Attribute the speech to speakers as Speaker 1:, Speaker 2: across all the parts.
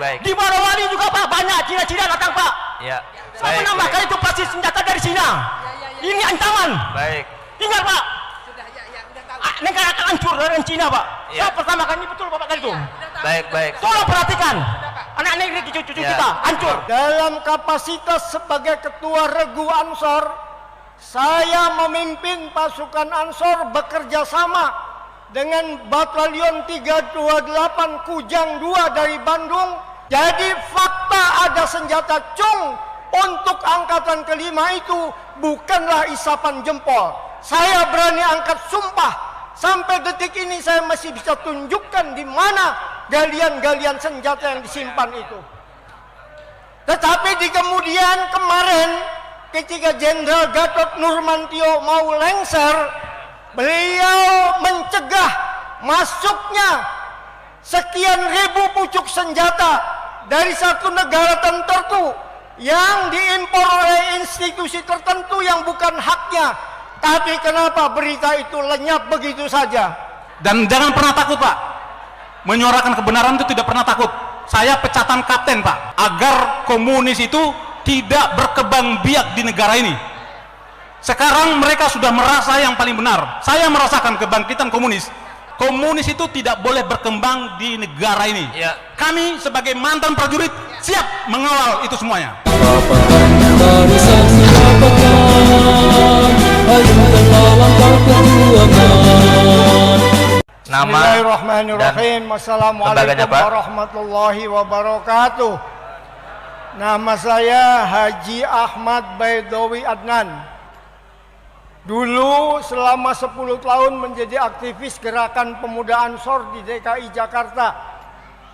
Speaker 1: baik.
Speaker 2: Di Morowali juga Pak, banyak Cina-Cina datang Pak.
Speaker 1: Ya.
Speaker 2: Saya menambahkan itu pasti senjata dari Cina. Ini ancaman.
Speaker 1: Baik.
Speaker 2: Ingat Pak. Negara akan hancur dari Cina Pak.
Speaker 1: Ya.
Speaker 2: Saya pertama kali betul Bapak kali itu.
Speaker 1: Baik, baik.
Speaker 2: Tolong perhatikan. Anak negeri cucu-cucu kita hancur.
Speaker 3: Dalam kapasitas sebagai ketua Regu Ansor, saya memimpin pasukan Ansor bekerja sama dengan Batalion 328 Kujang 2 dari Bandung. Jadi fakta ada senjata cung untuk angkatan kelima itu bukanlah isapan jempol. Saya berani angkat sumpah. Sampai detik ini saya masih bisa tunjukkan di mana galian-galian senjata yang disimpan itu. Tetapi di kemudian kemarin ketika Jenderal Gatot Nurmantio mau lengser, beliau mencegah masuknya sekian ribu pucuk senjata dari satu negara tertentu yang diimpor oleh institusi tertentu yang bukan haknya. Tapi kenapa berita itu lenyap begitu saja?
Speaker 4: Dan jangan pernah takut Pak, menyuarakan kebenaran itu tidak pernah takut. Saya pecatan kapten Pak, agar komunis itu tidak berkembang biak di negara ini. Sekarang mereka sudah merasa yang paling benar. Saya merasakan kebangkitan komunis. Komunis itu tidak boleh berkembang di negara ini.
Speaker 1: Ya.
Speaker 4: Kami sebagai mantan prajurit siap mengawal itu semuanya.
Speaker 3: Bismillahirrahmanirrahim. Assalamualaikum
Speaker 1: Pak.
Speaker 3: warahmatullahi wabarakatuh. Nama saya Haji Ahmad Baidowi Adnan. Dulu selama 10 tahun menjadi aktivis Gerakan Pemuda Ansor di DKI Jakarta.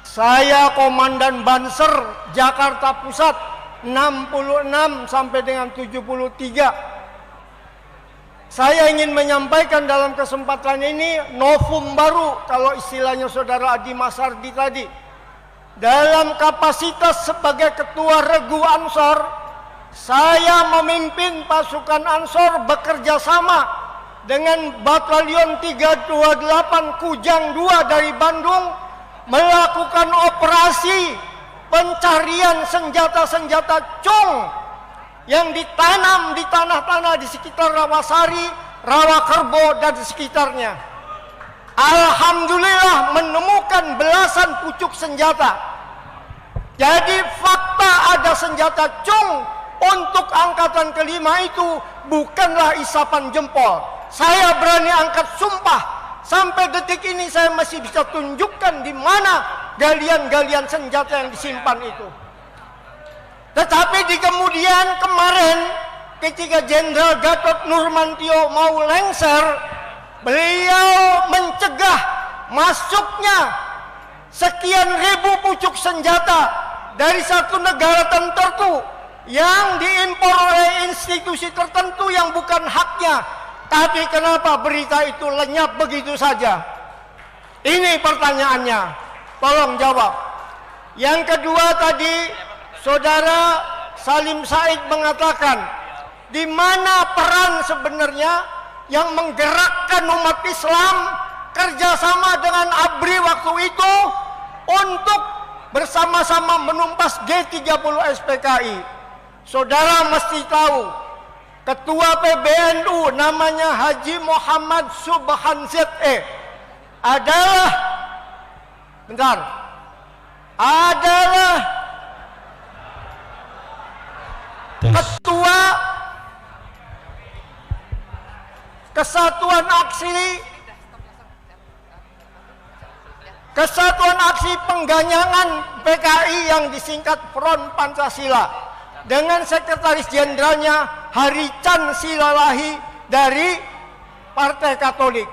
Speaker 3: Saya Komandan Banser Jakarta Pusat 66 sampai dengan 73. Saya ingin menyampaikan dalam kesempatan ini novum baru kalau istilahnya Saudara Adi Masardi tadi. Dalam kapasitas sebagai ketua Regu Ansor, saya memimpin pasukan Ansor bekerja sama dengan Batalion 328 Kujang 2 dari Bandung melakukan operasi pencarian senjata-senjata cung yang ditanam di tanah-tanah di sekitar Rawasari, Rawakerbo dan di sekitarnya. Alhamdulillah menemukan belasan pucuk senjata. Jadi fakta ada senjata cung untuk angkatan kelima itu bukanlah isapan jempol. Saya berani angkat sumpah. Sampai detik ini saya masih bisa tunjukkan di mana galian-galian senjata yang disimpan itu. Tetapi di kemudian kemarin ketika Jenderal Gatot Nurmantio mau lengser, beliau mencegah masuknya sekian ribu pucuk senjata dari satu negara tertentu yang diimpor oleh institusi tertentu yang bukan haknya. Tapi kenapa berita itu lenyap begitu saja? Ini pertanyaannya. Tolong jawab. Yang kedua tadi Saudara Salim Said mengatakan, di mana peran sebenarnya yang menggerakkan umat Islam kerjasama dengan ABRI waktu itu untuk bersama-sama menumpas G30 SPKI. Saudara mesti tahu, Ketua PBNU namanya Haji Muhammad Subhan ZE adalah Ketua Kesatuan Aksi Pengganyangan PKI yang disingkat Front Pancasila dengan Sekretaris Jenderalnya Harican Silalahi dari Partai Katolik.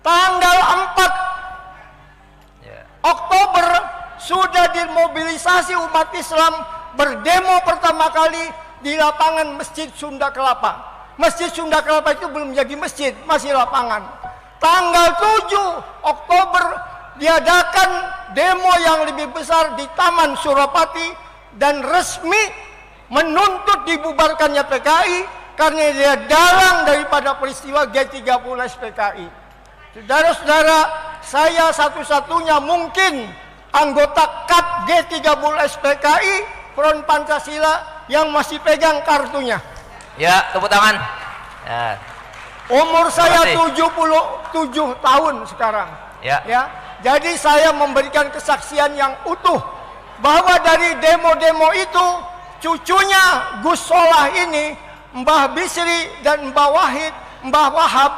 Speaker 3: Tanggal 4 Oktober sudah dimobilisasi umat Islam berdemo pertama kali di lapangan Masjid Sunda Kelapa. Masjid Sunda Kelapa itu belum jadi masjid, masih lapangan. Tanggal 7 Oktober diadakan demo yang lebih besar di Taman Suropati dan resmi menuntut dibubarkannya PKI karena dia dalang daripada peristiwa G30 SPKI. Saudara-saudara, saya satu-satunya mungkin anggota KAP G30 SPKI Front Pancasila yang masih pegang kartunya.
Speaker 2: Ya, tepuk tangan. Ya.
Speaker 3: Umur saya
Speaker 2: kasih.
Speaker 3: 77 tahun sekarang.
Speaker 2: Ya.
Speaker 3: Jadi saya memberikan kesaksian yang utuh bahwa dari demo-demo itu cucunya Gus Solah ini, Mbah Bisri dan Mbah Wahid, Mbah Wahab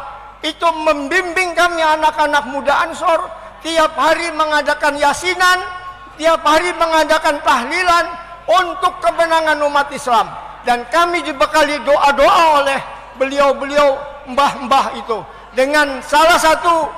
Speaker 3: itu membimbing kami anak-anak muda Ansor tiap hari mengadakan yasinan, tiap hari mengadakan tahlilan untuk kemenangan umat Islam. Dan kami dibekali doa-doa oleh beliau-beliau mbah-mbah itu dengan salah satu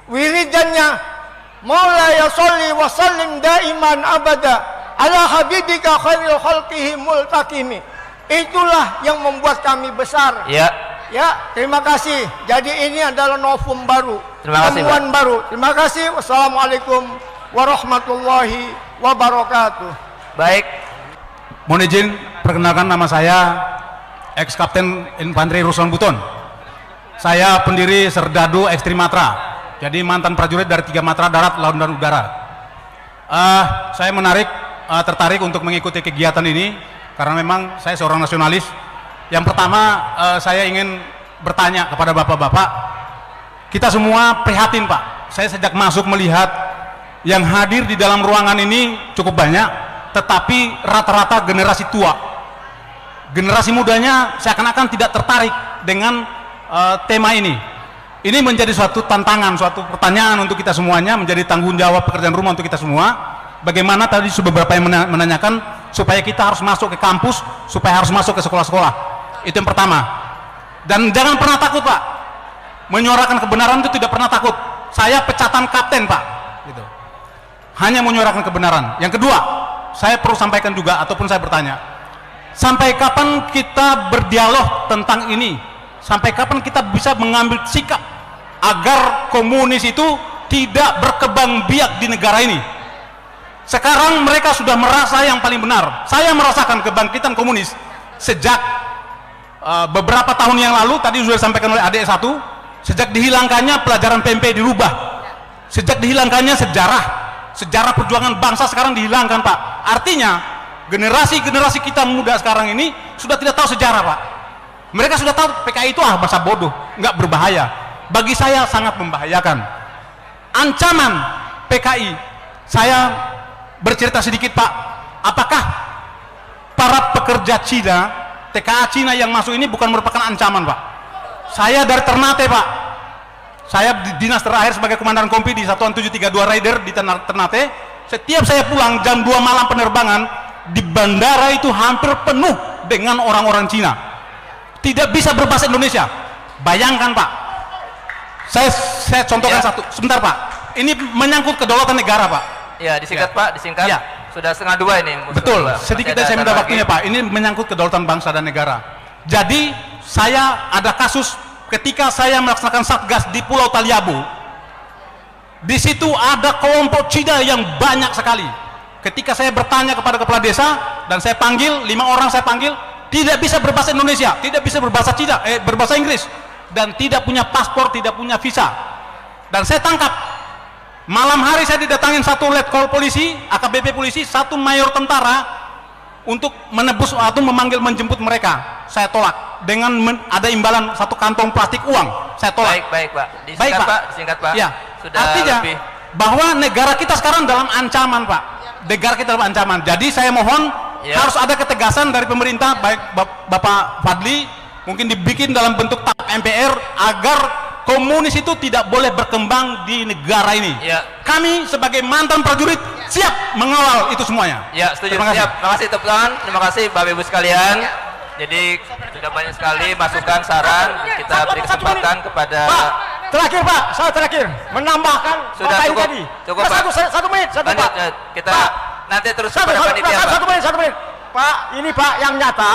Speaker 3: wiridannya, Maulaya sholli wa sallim daiman abada ala habibika khairil khalqihi multakimi. Itulah yang membuat kami besar. Ya, terima kasih. Jadi ini adalah novum baru, temuan baru. Terima kasih. Wassalamualaikum warahmatullahi wabarakatuh.
Speaker 2: Baik.
Speaker 4: Mohon izin perkenalkan, nama saya ex Kapten Infanteri Ruslan Buton. Saya pendiri Serdadu Ekstrim Matra. Jadi mantan prajurit dari 3 matra darat, laut dan udara. Saya tertarik untuk mengikuti kegiatan ini karena memang saya seorang nasionalis. Yang pertama, saya ingin bertanya kepada bapak-bapak, kita semua prihatin Pak. Saya sejak masuk melihat yang hadir di dalam ruangan ini cukup banyak, tetapi rata-rata generasi tua. Generasi mudanya seakan-akan tidak tertarik dengan tema ini. Ini menjadi suatu tantangan, suatu pertanyaan untuk kita semuanya, menjadi tanggung jawab pekerjaan rumah untuk kita semua. Bagaimana tadi beberapa yang menanyakan supaya kita harus masuk ke kampus, supaya harus masuk ke sekolah-sekolah. Itu yang pertama. Dan jangan pernah takut Pak, menyuarakan kebenaran itu tidak pernah takut. Saya pecatan kapten Pak, gitu. Hanya menyuarakan kebenaran. Yang kedua, saya perlu sampaikan juga, ataupun saya bertanya, sampai kapan kita berdialog tentang ini? Sampai kapan kita bisa mengambil sikap agar komunis itu tidak berkembang biak di negara ini? Sekarang mereka sudah merasa yang paling benar. Saya merasakan kebangkitan komunis sejak beberapa tahun yang lalu, tadi sudah disampaikan oleh adik satu, sejak dihilangkannya pelajaran PMP dirubah, sejak dihilangkannya sejarah perjuangan bangsa sekarang dihilangkan Pak. Artinya generasi kita muda sekarang ini sudah tidak tahu sejarah Pak. Mereka sudah tahu PKI itu bahasa bodoh, nggak berbahaya. Bagi saya sangat membahayakan. Ancaman PKI, saya bercerita sedikit Pak, apakah para pekerja Cina, TKA Cina yang masuk ini bukan merupakan ancaman Pak? Saya dari Ternate Pak, saya dinas terakhir sebagai komandan kompi di Satuan 732 Raider di Ternate. Setiap saya pulang jam 2 malam penerbangan, di bandara itu hampir penuh dengan orang-orang Cina, tidak bisa berbahasa Indonesia. Bayangkan Pak, saya contohkan satu, sebentar Pak, ini menyangkut kedaulatan negara Pak. Ya,
Speaker 2: disingkat Pak, disingkat. Ya. Sudah 1:30 ini.
Speaker 4: Betul, sedikit saya minta waktunya Pak. Ini menyangkut kedaulatan bangsa dan negara. Jadi saya ada kasus ketika saya melaksanakan satgas di Pulau Taliabu. Di situ ada kelompok Cina yang banyak sekali. Ketika saya bertanya kepada kepala desa dan saya panggil 5 orang, saya panggil, tidak bisa berbahasa Indonesia, tidak bisa berbahasa Cina, berbahasa Inggris, dan tidak punya paspor, tidak punya visa. Dan saya tangkap. Malam hari saya didatangin satu letkol polisi, AKBP polisi, satu mayor tentara untuk menebus atau menjemput mereka. Saya tolak dengan ada imbalan satu kantong plastik uang. Saya tolak.
Speaker 2: Baik Pak. Disingkat Pak.
Speaker 4: Ya.
Speaker 2: Sudah
Speaker 4: artinya
Speaker 2: lebih.
Speaker 4: Bahwa negara kita sekarang dalam ancaman Pak. Negara kita dalam ancaman. Jadi saya mohon harus ada ketegasan dari pemerintah, baik Bapak Fadli, mungkin dibikin dalam bentuk TAP MPR agar komunis itu tidak boleh berkembang di negara ini. Kami sebagai mantan prajurit siap mengawal itu semuanya.
Speaker 2: Ya, setuju. Terima kasih tepuk tangan. Terima kasih Bapak Ibu sekalian. Jadi sudah banyak sekali masukan, saran. Kita beri kesempatan kepada
Speaker 3: Pak, terakhir Pak, saya terakhir menambahkan
Speaker 2: sudah
Speaker 3: Bapak
Speaker 2: cukup,
Speaker 3: tadi.
Speaker 2: cukup Pak.
Speaker 3: Satu menit, Pak.
Speaker 2: Kita nanti terus kepada panitia Pak.
Speaker 3: Satu menit. Pak, ini Pak yang nyata.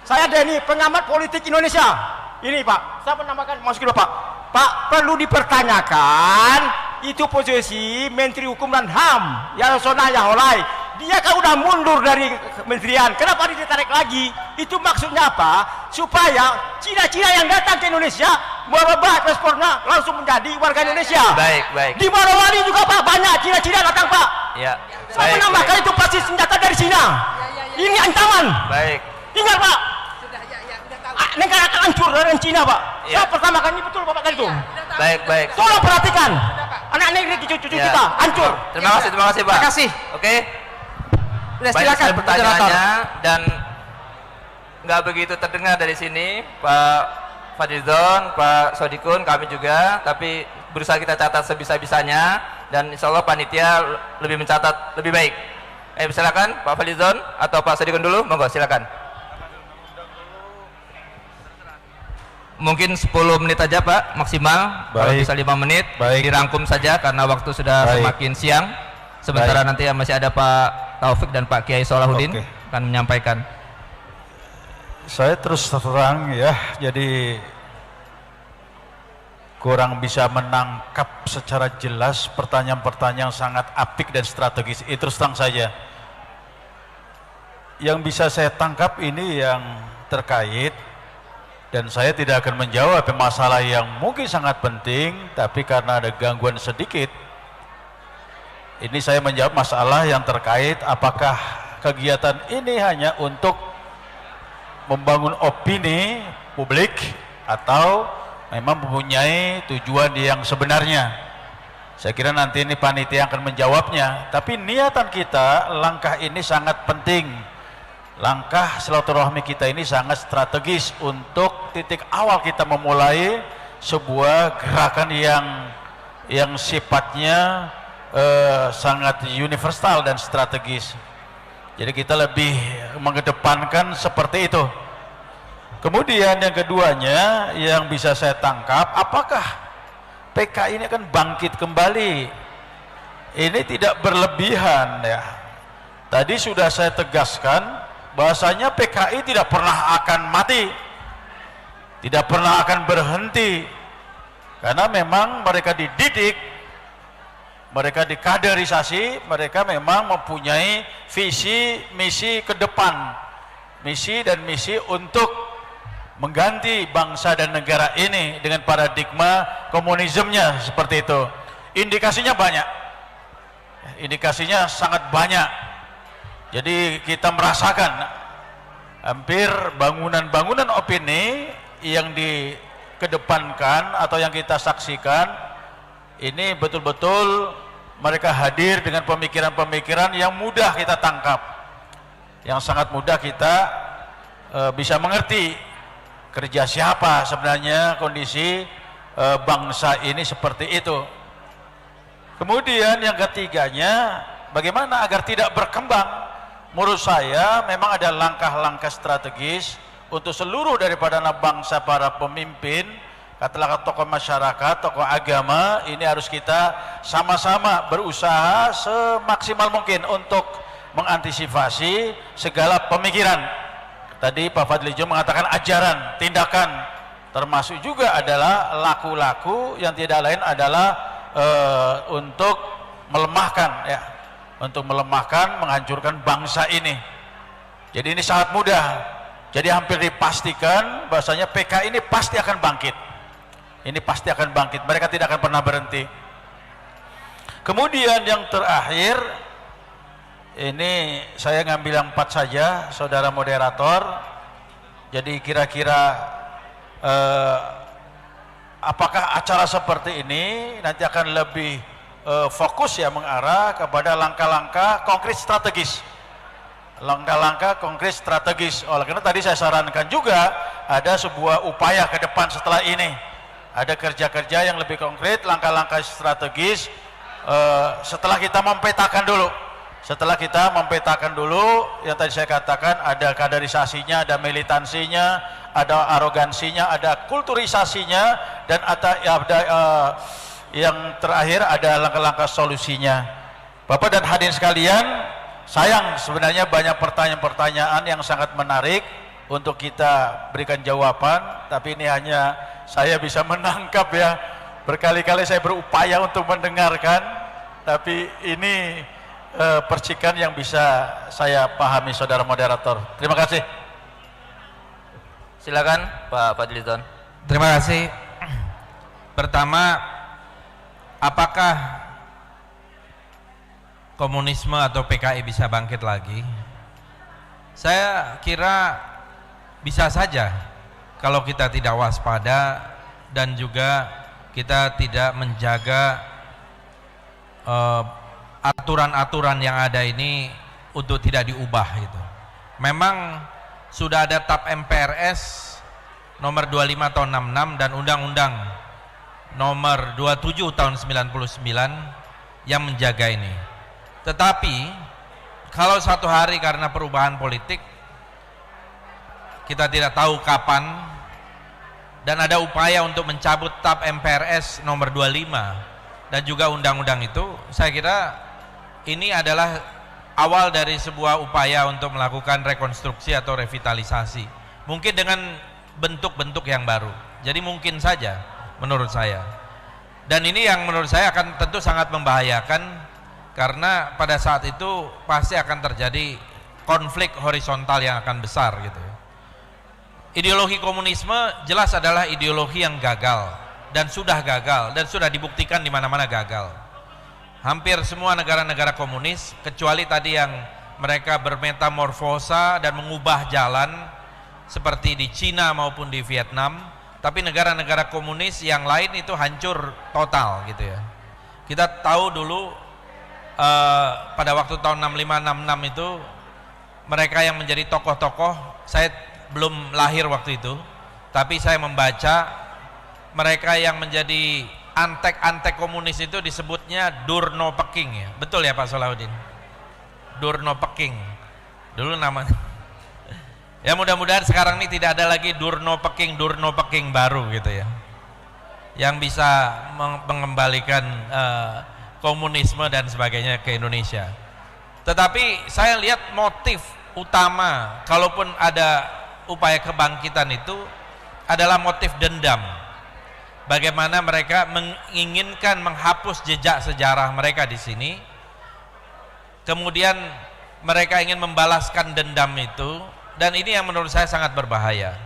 Speaker 3: Saya Denny, pengamat politik Indonesia. Ini Pak, saya menambahkan, masuk dulu Pak. Pak, perlu dipertanyakan itu posisi Menteri Hukum dan HAM Yasona Yaholai. Dia kan udah mundur dari kementerian, kenapa ditarik lagi? Itu maksudnya apa? Supaya Cina-Cina yang datang ke Indonesia merubah paspornya langsung menjadi warga Indonesia.
Speaker 2: Baik, baik.
Speaker 3: Di Morowali juga Pak, banyak Cina-Cina datang Pak.
Speaker 2: Ya.
Speaker 3: Saya menambahkan itu pasti senjata dari Cina. Ini ancaman.
Speaker 2: Baik.
Speaker 3: Ingat Pak, negara akan hancur dari Cina Pak.
Speaker 2: Ya.
Speaker 3: Saya pertama kali betul Bapak tadi itu.
Speaker 2: Baik, baik.
Speaker 3: Tolong perhatikan, anak negeri cucu-cucu
Speaker 2: Ya.
Speaker 3: kita hancur.
Speaker 2: Terima kasih Pak.
Speaker 1: Terima kasih.
Speaker 2: Oke.
Speaker 1: Udah,
Speaker 2: Banyak
Speaker 1: silakan
Speaker 2: sekali pertanyaannya
Speaker 1: moderator.
Speaker 2: dan nggak begitu terdengar dari sini, Pak Fadlizon, Pak Sodikun, kami juga, tapi berusaha kita catat sebisa-bisanya dan insya Allah panitia lebih mencatat lebih baik. Silakan Pak Fadlizon atau Pak Sodikun dulu, monggo silakan. Mungkin 10 menit aja Pak maksimal. Kalau
Speaker 5: Baik.
Speaker 2: bisa 5 menit.
Speaker 5: Baik.
Speaker 2: Dirangkum saja karena waktu sudah
Speaker 5: Baik.
Speaker 2: semakin siang. Sementara
Speaker 5: Baik.
Speaker 2: nanti masih ada Pak Taufik dan Pak Kiai Solahuddin
Speaker 5: Oke.
Speaker 2: akan menyampaikan.
Speaker 5: Saya terus terang ya, jadi kurang bisa menangkap secara jelas pertanyaan-pertanyaan yang sangat apik dan strategis. Itu terus terang saja. Yang bisa saya tangkap ini yang terkait, dan saya tidak akan menjawab masalah yang mungkin sangat penting, tapi karena ada gangguan sedikit, ini saya menjawab masalah yang terkait apakah kegiatan ini hanya untuk membangun opini publik atau memang mempunyai tujuan yang sebenarnya. Saya kira nanti ini panitia akan menjawabnya, tapi niatan kita, langkah ini sangat penting. Langkah silaturahmi kita ini sangat strategis untuk titik awal kita memulai sebuah gerakan yang sifatnya sangat universal dan strategis. Jadi kita lebih mengedepankan seperti itu. Kemudian yang keduanya yang bisa saya tangkap, apakah PKI ini akan bangkit kembali? Ini tidak berlebihan ya. Tadi sudah saya tegaskan bahasanya PKI tidak pernah akan mati, tidak pernah akan berhenti, karena memang mereka dididik, mereka dikaderisasi, mereka memang mempunyai visi misi ke depan, misi dan misi untuk mengganti bangsa dan negara ini dengan paradigma komunismenya seperti itu. Indikasinya banyak, indikasinya sangat banyak. Jadi kita merasakan hampir bangunan-bangunan opini yang dikedepankan atau yang kita saksikan ini betul-betul mereka hadir dengan pemikiran-pemikiran yang mudah kita tangkap, yang sangat mudah kita bisa mengerti kerja siapa sebenarnya kondisi bangsa ini seperti itu. Kemudian yang ketiganya, bagaimana agar tidak berkembang? Menurut saya memang ada langkah-langkah strategis untuk seluruh daripada anak bangsa, para pemimpin, katakanlah tokoh masyarakat, tokoh agama, ini harus kita sama-sama berusaha semaksimal mungkin untuk mengantisipasi segala pemikiran. Tadi Pak Fadlizon mengatakan ajaran, tindakan, termasuk juga adalah laku-laku yang tidak lain adalah untuk melemahkan ya, untuk melemahkan, menghancurkan bangsa ini. Jadi ini sangat mudah. Jadi hampir dipastikan bahasanya PKI ini pasti akan bangkit. Ini pasti akan bangkit. Mereka tidak akan pernah berhenti. Kemudian yang terakhir, ini saya ngambil yang 4 saja, saudara moderator. Jadi kira-kira apakah acara seperti ini nanti akan lebih fokus ya mengarah kepada langkah-langkah konkret strategis, langkah-langkah konkret strategis. Oleh karena tadi saya sarankan juga ada sebuah upaya ke depan setelah ini, ada kerja-kerja yang lebih konkret, langkah-langkah strategis. Setelah kita mempetakan dulu, yang tadi saya katakan ada kaderisasinya, ada militansinya, ada arogansinya, ada kulturisasinya, dan ada yang terakhir ada langkah-langkah solusinya. Bapak dan hadirin sekalian, sayang sebenarnya banyak pertanyaan-pertanyaan yang sangat menarik untuk kita berikan jawaban, tapi ini hanya saya bisa menangkap ya. Berkali-kali saya berupaya untuk mendengarkan, tapi ini percikan yang bisa saya pahami, saudara moderator. Terima kasih.
Speaker 2: Silakan Pak Fadlizon.
Speaker 1: Terima kasih. Pertama, apakah komunisme atau PKI bisa bangkit lagi? Saya kira bisa saja kalau kita tidak waspada dan juga kita tidak menjaga aturan-aturan yang ada ini untuk tidak diubah gitu. Memang sudah ada TAP MPRS nomor 25 tahun 66 dan Undang-Undang nomor 27 tahun 99 yang menjaga ini. Tetapi kalau suatu hari karena perubahan politik kita tidak tahu kapan dan ada upaya untuk mencabut TAP MPRS nomor 25 dan juga undang-undang itu, saya kira ini adalah awal dari sebuah upaya untuk melakukan rekonstruksi atau revitalisasi, mungkin dengan bentuk-bentuk yang baru. Jadi mungkin saja menurut saya, dan ini yang menurut saya akan tentu sangat membahayakan, karena pada saat itu pasti akan terjadi konflik horizontal yang akan besar gitu. Ideologi komunisme jelas adalah ideologi yang gagal dan sudah dibuktikan di mana-mana gagal. Hampir semua negara-negara komunis, kecuali tadi yang mereka bermetamorfosa dan mengubah jalan seperti di Cina maupun di Vietnam, tapi negara-negara komunis yang lain itu hancur total gitu ya. Kita tahu dulu pada waktu tahun 65-66 itu mereka yang menjadi tokoh-tokoh, saya belum lahir waktu itu, tapi saya membaca mereka yang menjadi antek-antek komunis itu disebutnya Durno Peking ya. Betul ya Pak Solahuddin? Durno Peking dulu namanya. Ya mudah-mudahan sekarang ini tidak ada lagi Durno Peking baru gitu ya, yang bisa mengembalikan komunisme dan sebagainya ke Indonesia. Tetapi saya lihat motif utama kalaupun ada upaya kebangkitan itu adalah motif dendam. Bagaimana mereka menginginkan menghapus jejak sejarah mereka di sini, kemudian mereka ingin membalaskan dendam itu, dan ini yang menurut saya sangat berbahaya.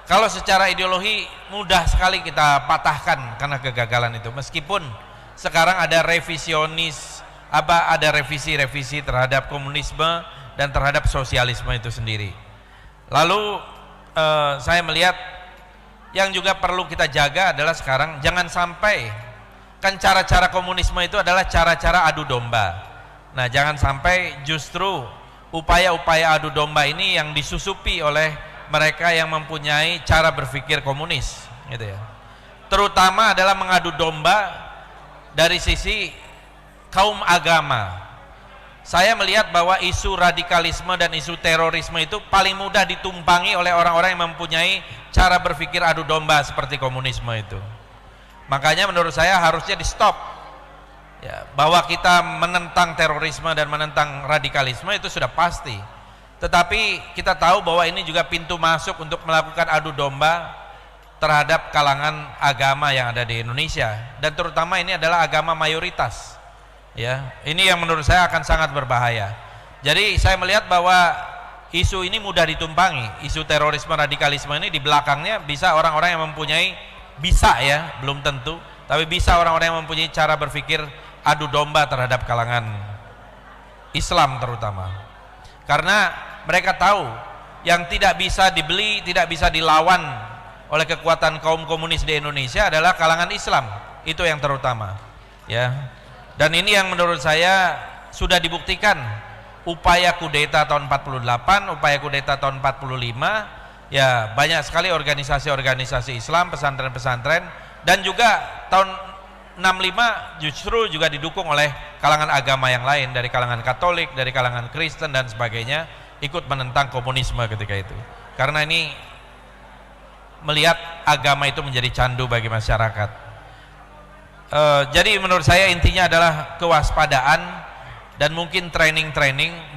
Speaker 1: Kalau secara ideologi mudah sekali kita patahkan karena kegagalan itu, meskipun sekarang ada revisionis, ada revisi-revisi terhadap komunisme dan terhadap sosialisme itu sendiri. Lalu saya melihat yang juga perlu kita jaga adalah sekarang jangan sampai, kan cara-cara komunisme itu adalah cara-cara adu domba. Nah jangan sampai justru upaya-upaya adu domba ini yang disusupi oleh mereka yang mempunyai cara berpikir komunis gitu ya. Terutama adalah mengadu domba dari sisi kaum agama. Saya melihat bahwa isu radikalisme dan isu terorisme itu paling mudah ditumpangi oleh orang-orang yang mempunyai cara berpikir adu domba seperti komunisme itu. Makanya menurut saya harusnya di stop ya, bahwa kita menentang terorisme dan menentang radikalisme itu sudah pasti, tetapi kita tahu bahwa ini juga pintu masuk untuk melakukan adu domba terhadap kalangan agama yang ada di Indonesia, dan terutama ini adalah agama mayoritas ya. Ini yang menurut saya akan sangat berbahaya. Jadi saya melihat bahwa isu ini mudah ditumpangi, isu terorisme radikalisme ini di belakangnya bisa orang-orang yang mempunyai, bisa ya, belum tentu, tapi bisa orang-orang yang mempunyai cara berpikir adu domba terhadap kalangan Islam terutama, karena mereka tahu yang tidak bisa dibeli, tidak bisa dilawan oleh kekuatan kaum komunis di Indonesia adalah kalangan Islam, itu yang terutama ya. Dan ini yang menurut saya sudah dibuktikan, upaya kudeta tahun 48, upaya kudeta tahun 45 ya, banyak sekali organisasi-organisasi Islam, pesantren-pesantren, dan juga tahun 65 justru juga didukung oleh kalangan agama yang lain, dari kalangan Katolik, dari kalangan Kristen dan sebagainya, ikut menentang komunisme ketika itu, karena ini melihat agama itu menjadi candu bagi masyarakat. Jadi menurut saya intinya adalah kewaspadaan dan mungkin training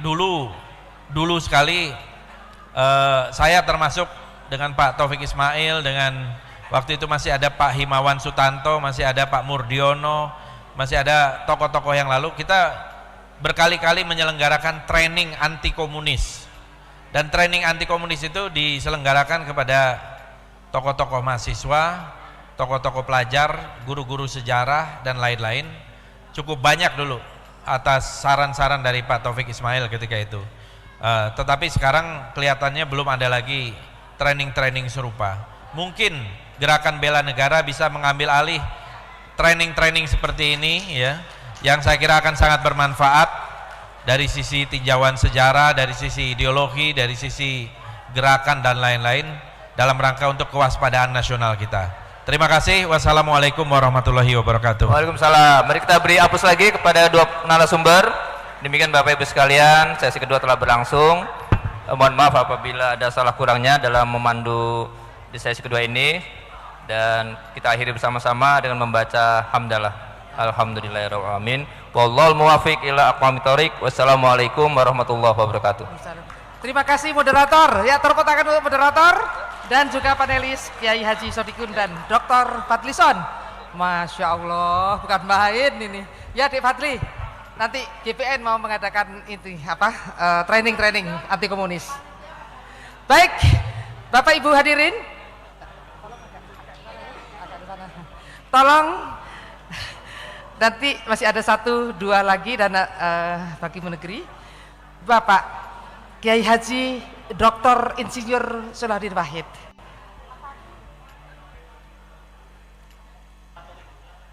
Speaker 1: dulu sekali. Saya termasuk dengan Pak Taufik Ismail, dengan waktu itu masih ada Pak Himawan Sutanto, masih ada Pak Murdiono, masih ada tokoh-tokoh yang lalu, kita berkali-kali menyelenggarakan training anti komunis, dan training anti komunis itu diselenggarakan kepada tokoh-tokoh mahasiswa, tokoh-tokoh pelajar, guru-guru sejarah dan lain-lain cukup banyak dulu atas saran-saran dari Pak Taufik Ismail ketika itu. Tetapi sekarang kelihatannya belum ada lagi training-training serupa. Mungkin Gerakan Bela Negara bisa mengambil alih training-training seperti ini ya, yang saya kira akan sangat bermanfaat dari sisi tinjauan sejarah, dari sisi ideologi, dari sisi gerakan dan lain-lain dalam rangka untuk kewaspadaan nasional kita. Terima kasih. Wassalamualaikum warahmatullahi wabarakatuh.
Speaker 2: Waalaikumsalam. Mari kita beri aplaus lagi kepada dua narasumber. Demikian Bapak Ibu sekalian, sesi kedua telah berlangsung. Mohon maaf apabila ada salah kurangnya dalam memandu di sesi kedua ini, dan kita akhiri bersama-sama dengan membaca hamdalah. Alhamdulillahirabbil alamin. Wallahul muwaffiq ila aqwamit thoriq. Wassalamualaikum warahmatullahi wabarakatuh.
Speaker 6: Terima kasih moderator. Ya, tepuk tangan untuk moderator dan juga panelis Kiai Haji Sodikun dan Dr. Fadlison. Masya Allah, bukan main ini. Ya, Dik Fadli, nanti GPN mau mengadakan ini training anti komunis. Baik, Bapak Ibu hadirin, tolong nanti masih ada 1-2 lagi dana bagi negeri. Bapak Kiai Haji Dr. Insinyur Solahuddin Wahid.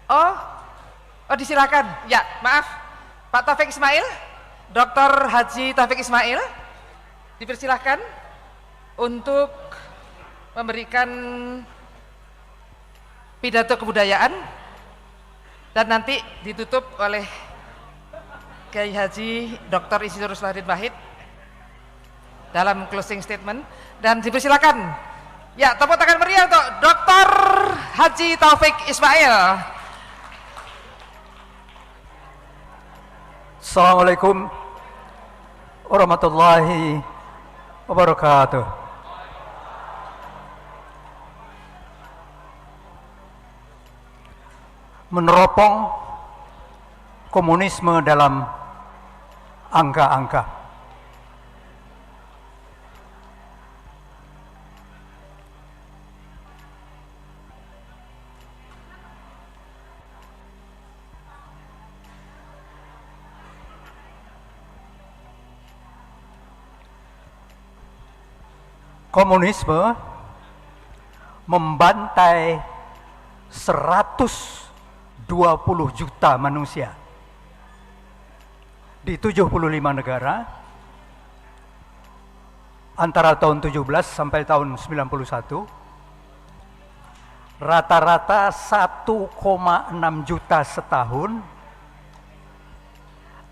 Speaker 6: Oh, disilakan. Ya, maaf, Pak Taufik Ismail, Dr. Haji Taufik Ismail, dipersilahkan untuk memberikan pidato kebudayaan dan nanti ditutup oleh Kiai Haji Dr. Insinyur Solahuddin Wahid dalam closing statement, dan dipersilakan. Ya, tepuk tangan meriah untuk Dr. Haji Taufik Ismail.
Speaker 7: Assalamualaikum warahmatullahi wabarakatuh. Meneropong komunisme dalam angka-angka. Komunisme membantai 120 juta manusia di 75 negara antara tahun 17 sampai tahun 91, rata-rata 1,6 juta setahun,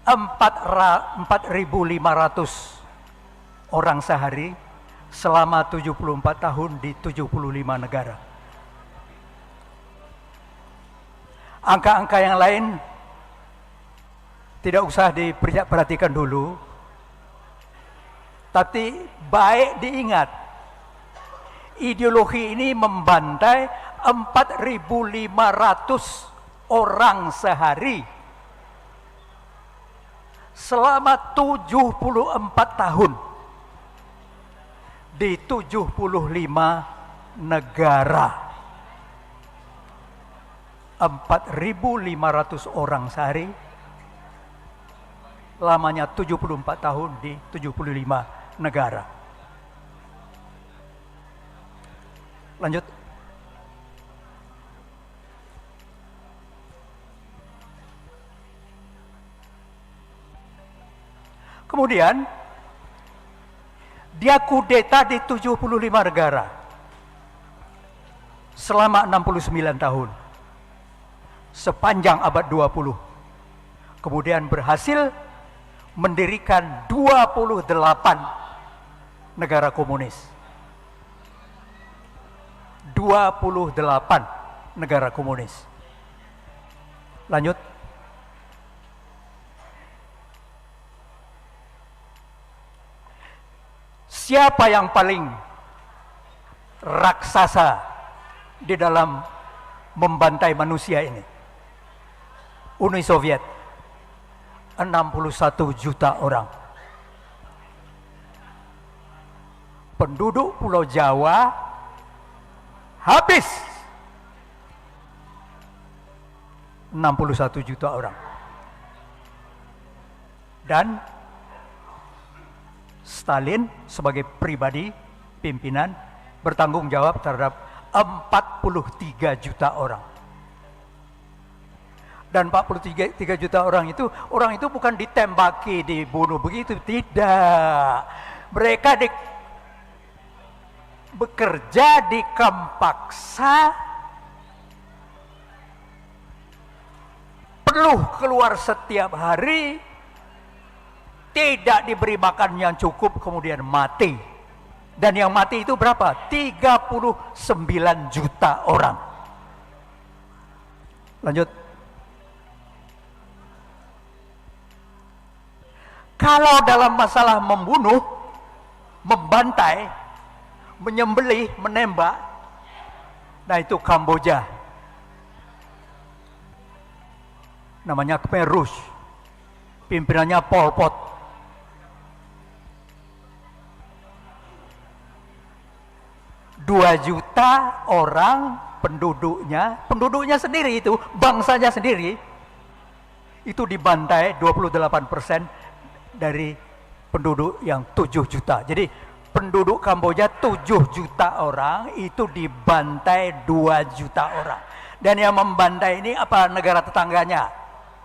Speaker 7: 4.500 orang sehari selama 74 tahun di 75 negara. Angka-angka yang lain tidak usah diperhatikan dulu, tapi baik diingat, ideologi ini membantai 4.500 orang sehari selama 74 tahun di 75 negara. 4.500 orang sehari, lamanya 74 tahun di 75 negara. Lanjut. Kemudian dia kudeta di 75 negara selama 69 tahun sepanjang abad 20. Kemudian berhasil mendirikan 28 negara komunis. 28 negara komunis. Lanjut. Siapa yang paling raksasa di dalam membantai manusia ini? Uni Soviet, 61 juta orang. Penduduk Pulau Jawa habis 61 juta orang. Dan Stalin sebagai pribadi pimpinan bertanggung jawab terhadap 43 juta orang. Dan 43 juta orang itu bukan ditembaki, dibunuh begitu, tidak. Mereka bekerja di kamp paksa, perlu keluar setiap hari, tidak diberi makan yang cukup, kemudian mati. Dan yang mati itu berapa? 39 juta orang. Lanjut. Kalau dalam masalah membunuh, membantai, menyembelih, menembak, nah itu Kamboja. Namanya Khmer Rouge. Pimpinannya Pol Pot. Dua juta orang penduduknya sendiri itu, bangsanya sendiri, itu dibantai 28% dari penduduk yang 7 juta. Jadi penduduk Kamboja 7 juta orang itu dibantai 2 juta orang. Dan yang membantai ini apa, negara tetangganya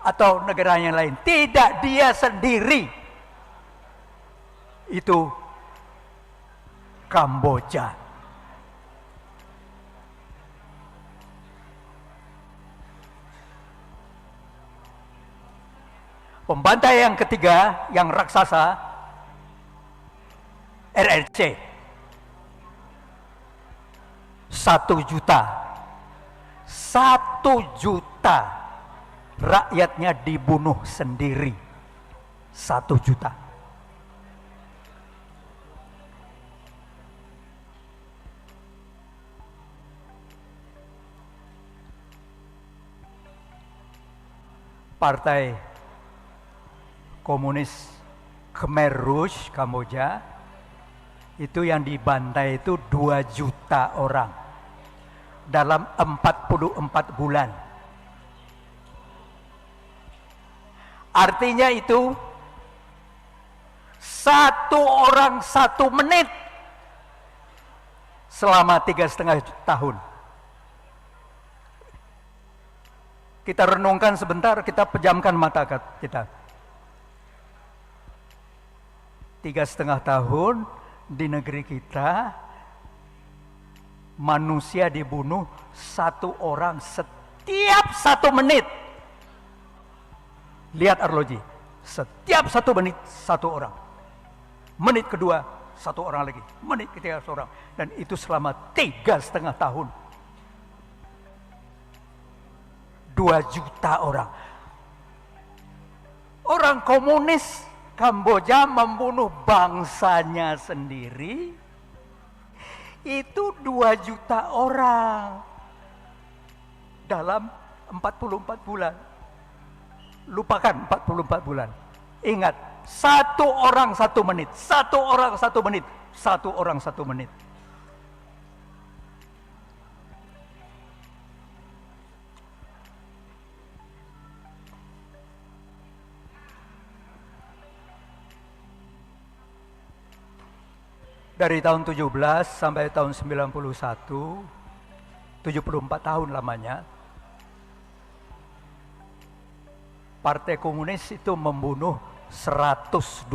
Speaker 7: atau negara yang lain? Tidak, dia sendiri. Itu Kamboja. Pembantai yang ketiga, yang raksasa, RRC. 1 juta. 1 juta rakyatnya dibunuh sendiri. 1 juta. Partai Komunis Khmer Rouge Kamboja itu yang dibantai itu 2 juta orang dalam 44 bulan. Artinya itu 1 orang 1 menit selama 3,5 tahun. Kita renungkan sebentar, kita pejamkan mata kita. 3,5 tahun di negeri kita, manusia dibunuh 1 orang setiap 1 menit. Lihat arloji, setiap 1 menit 1 orang. Menit kedua 1 orang lagi, menit ketiga 1 orang. Dan itu selama 3,5 tahun. 2 juta orang. Orang komunis Kamboja membunuh bangsanya sendiri, itu 2 juta orang dalam 44 bulan. Lupakan 44 bulan. Ingat, 1 orang 1 menit, 1 orang 1 menit, 1 orang 1 menit. Dari tahun 17 sampai tahun 91, 74 tahun lamanya, Partai Komunis itu membunuh 120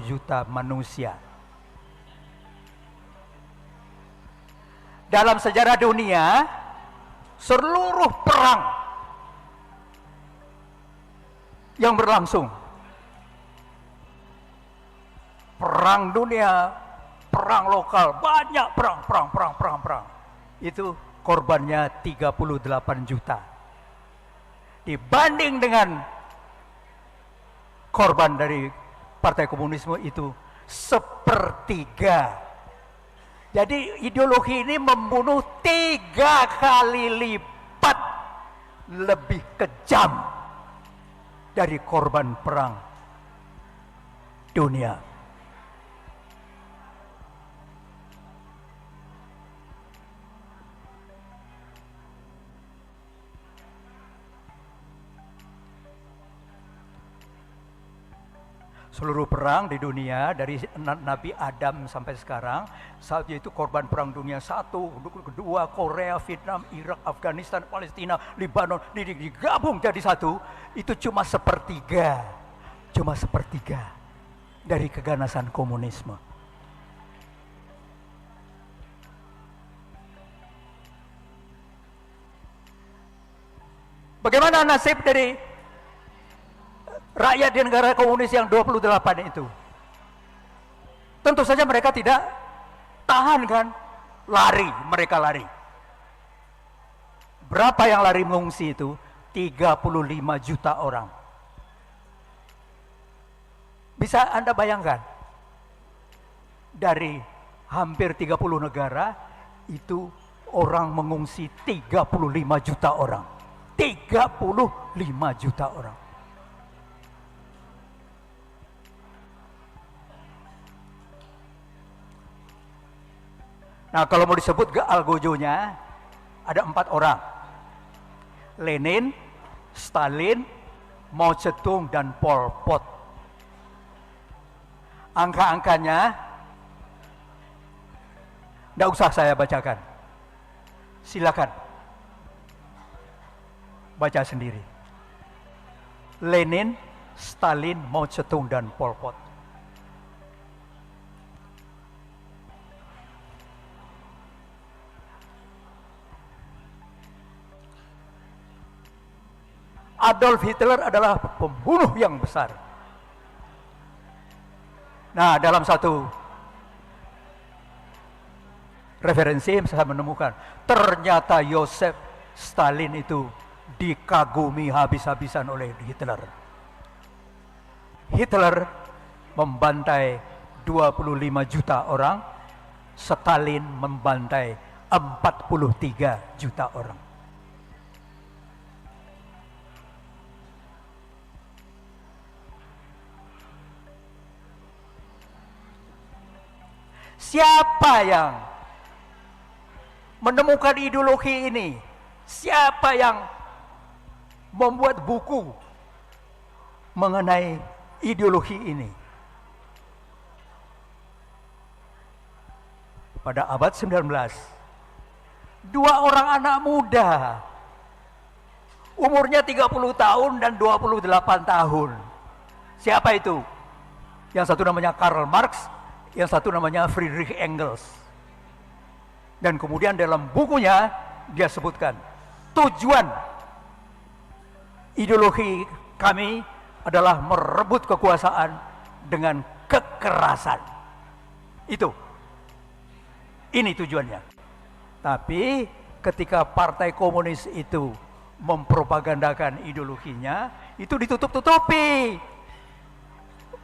Speaker 7: juta manusia. Dalam sejarah dunia, seluruh perang yang berlangsung, perang dunia, perang lokal, banyak perang. Itu korbannya 38 juta. Dibanding dengan korban dari Partai Komunisme itu 1/3. Jadi ideologi ini membunuh 3 kali lipat lebih kejam dari korban perang dunia. Seluruh perang di dunia dari Nabi Adam sampai sekarang, saat itu korban perang dunia 1, kedua, Korea, Vietnam, Irak, Afghanistan, Palestina, Lebanon digabung jadi satu, itu cuma sepertiga dari keganasan komunisme. Bagaimana nasib dari rakyat di negara komunis yang 28 itu? Tentu saja mereka tidak tahan kan? Mereka lari. Berapa yang lari mengungsi itu? 35 juta orang. Bisa Anda bayangkan? Dari hampir 30 negara, itu orang mengungsi 35 juta orang. 35 juta orang. Nah, kalau mau disebut algojonya, ada 4 orang. Lenin, Stalin, Mao Zedong, dan Pol Pot. Angka-angkanya tidak usah saya bacakan. Silakan baca sendiri. Lenin, Stalin, Mao Zedong, dan Pol Pot. Adolf Hitler adalah pembunuh yang besar. Nah, dalam satu referensi saya menemukan, ternyata Joseph Stalin itu dikagumi habis-habisan oleh Hitler. Hitler membantai 25 juta orang, Stalin membantai 43 juta orang. Siapa yang menemukan ideologi ini? Siapa yang membuat buku mengenai ideologi ini? Pada abad 19, 2 orang anak muda, umurnya 30 tahun dan 28 tahun. Siapa itu? Yang satu namanya Karl Marx, yang satu namanya Friedrich Engels. Dan kemudian dalam bukunya dia sebutkan, tujuan ideologi kami adalah merebut kekuasaan dengan kekerasan. Ini tujuannya. Tapi ketika Partai Komunis itu mempropagandakan ideologinya, itu ditutup-tutupi.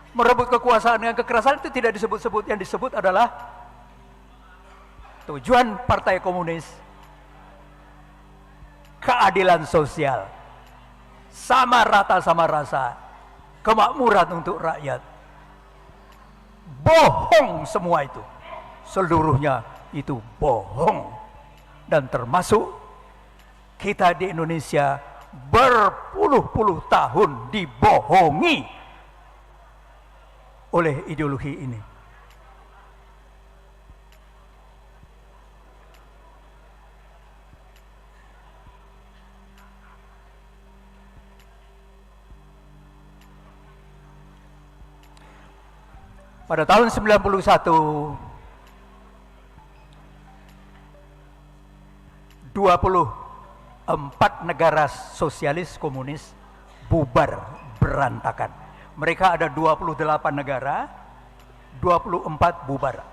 Speaker 7: Merebut kekuasaan dengan kekerasan itu tidak disebut-sebut. Yang disebut adalah tujuan Partai Komunis, keadilan sosial, sama rata sama rasa, kemakmuran untuk rakyat. Bohong semua itu. Seluruhnya itu bohong. Dan termasuk kita di Indonesia berpuluh-puluh tahun dibohongi oleh ideologi ini. Pada tahun 91, 24 negara sosialis komunis bubar berantakan. Mereka ada 28 negara, 24 bubar.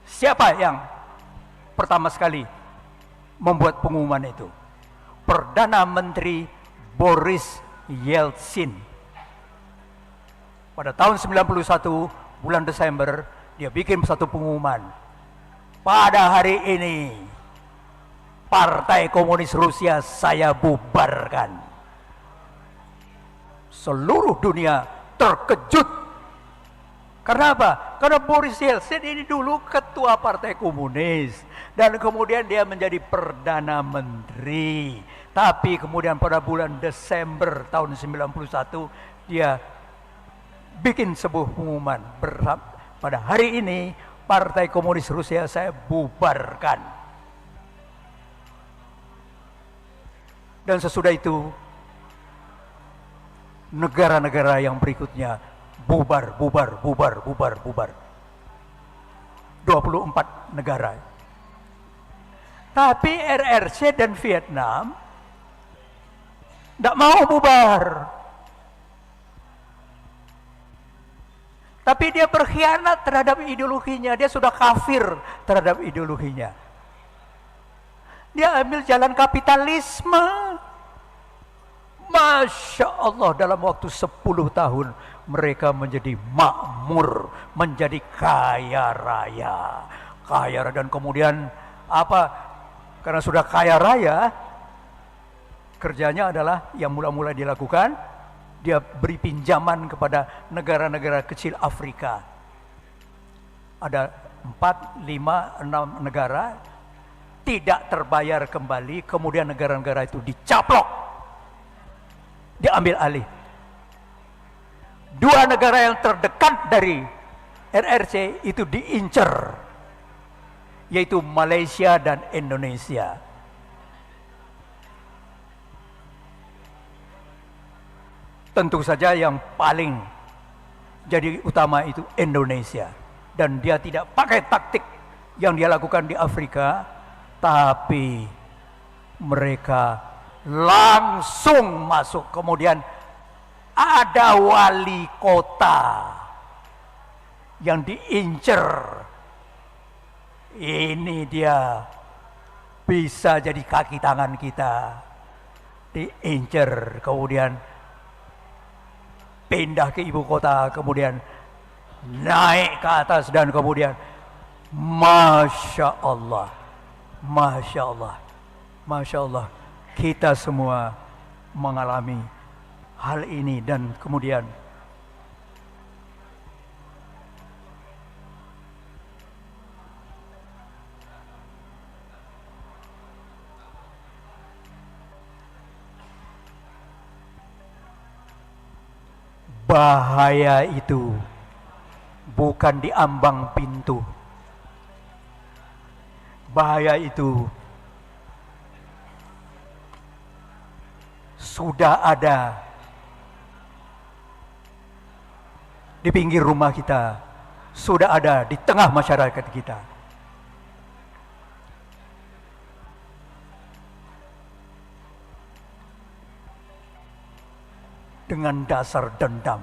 Speaker 7: Siapa yang pertama sekali membuat pengumuman itu? Perdana Menteri Boris Yeltsin. Pada tahun 91 bulan Desember dia bikin satu pengumuman. Pada hari ini Partai Komunis Rusia saya bubarkan. Seluruh dunia terkejut. Karena apa? Karena Boris Yeltsin ini dulu ketua Partai Komunis dan kemudian dia menjadi Perdana Menteri. Tapi kemudian pada bulan Desember tahun 91 dia bikin sebuah pengumuman pada hari ini Partai Komunis Rusia saya bubarkan. Dan sesudah itu negara-negara yang berikutnya bubar. 24 negara. Tapi RRC dan Vietnam tidak mau bubar. Tapi dia berkhianat terhadap ideologinya, dia sudah kafir terhadap ideologinya. Dia ambil jalan kapitalisme. Masya Allah, dalam waktu 10 tahun mereka menjadi makmur, menjadi kaya raya. Dan kemudian apa? Karena sudah kaya raya, kerjanya adalah yang mula-mula dilakukan, dia beri pinjaman kepada negara-negara kecil Afrika. Ada 4, 5, 6 negara tidak terbayar kembali, kemudian negara-negara itu dicaplok, diambil alih. 2 negara yang terdekat dari RRC itu diincar, yaitu Malaysia dan Indonesia. Tentu saja yang paling jadi utama itu Indonesia. Dan dia tidak pakai taktik yang dia lakukan di Afrika, tapi mereka langsung masuk. Kemudian ada wali kota yang diincar. Ini dia bisa jadi kaki tangan kita. Diincar, kemudian pindah ke ibu kota, kemudian naik ke atas, dan kemudian Masya Allah, Masya Allah, Masya Allah, kita semua mengalami hal ini. Dan kemudian bahaya itu bukan di ambang pintu. Bahaya itu sudah ada di pinggir rumah kita, sudah ada di tengah masyarakat kita. Dengan dasar dendam,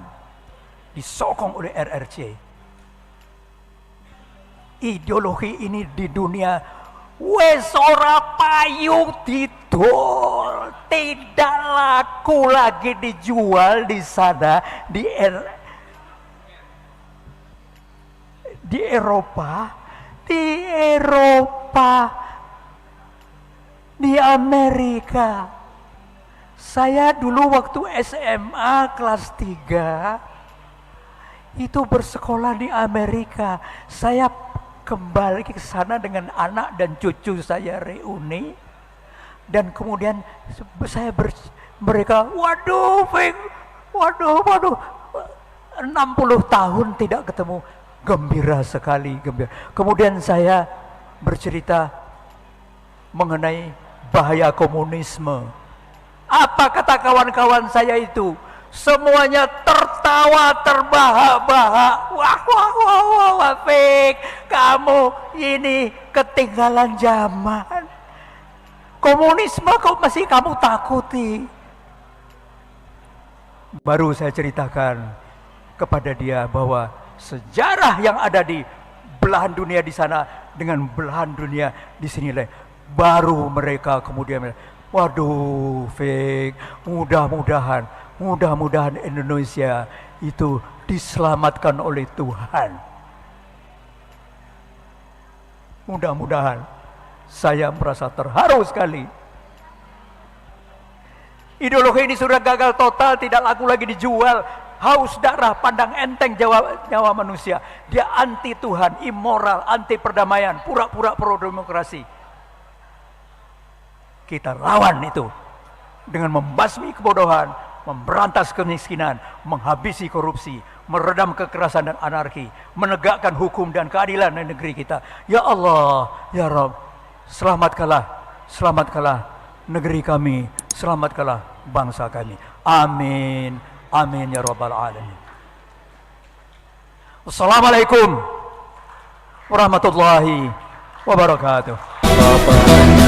Speaker 7: disokong oleh RRC. Ideologi ini di dunia wes ora payu didol, tidak laku lagi dijual di sana, di Eropa, di Amerika. Saya dulu waktu SMA kelas 3 itu bersekolah di Amerika. Saya kembali ke sana dengan anak dan cucu saya reuni, dan kemudian mereka waduh 60 tahun tidak ketemu, gembira sekali, gembira. Kemudian saya bercerita mengenai bahaya komunisme. Apa kata kawan-kawan saya itu? Semuanya tertawa terbahak-bahak. Wah, Fik, kamu ini ketinggalan zaman. Komunisme kok masih kamu takuti? Baru saya ceritakan kepada dia bahwa sejarah yang ada di belahan dunia di sana dengan belahan dunia di sini, baru mereka kemudian, waduh, Fik, mudah-mudahan Indonesia itu diselamatkan oleh Tuhan. Mudah-mudahan. Saya merasa terharu sekali. Ideologi ini sudah gagal total, tidak laku lagi dijual. Haus darah, pandang enteng nyawa manusia. Dia anti Tuhan, immoral, anti perdamaian, pura-pura pro demokrasi. Kita lawan itu dengan membasmi kebodohan, memberantas kemiskinan, menghabisi korupsi, meredam kekerasan dan anarki, menegakkan hukum dan keadilan di negeri kita. Ya Allah, ya Rabb, selamatkanlah negeri kami, selamatkanlah bangsa kami. Amin, amin ya Rabbal Alamin. Assalamualaikum warahmatullahi wabarakatuh.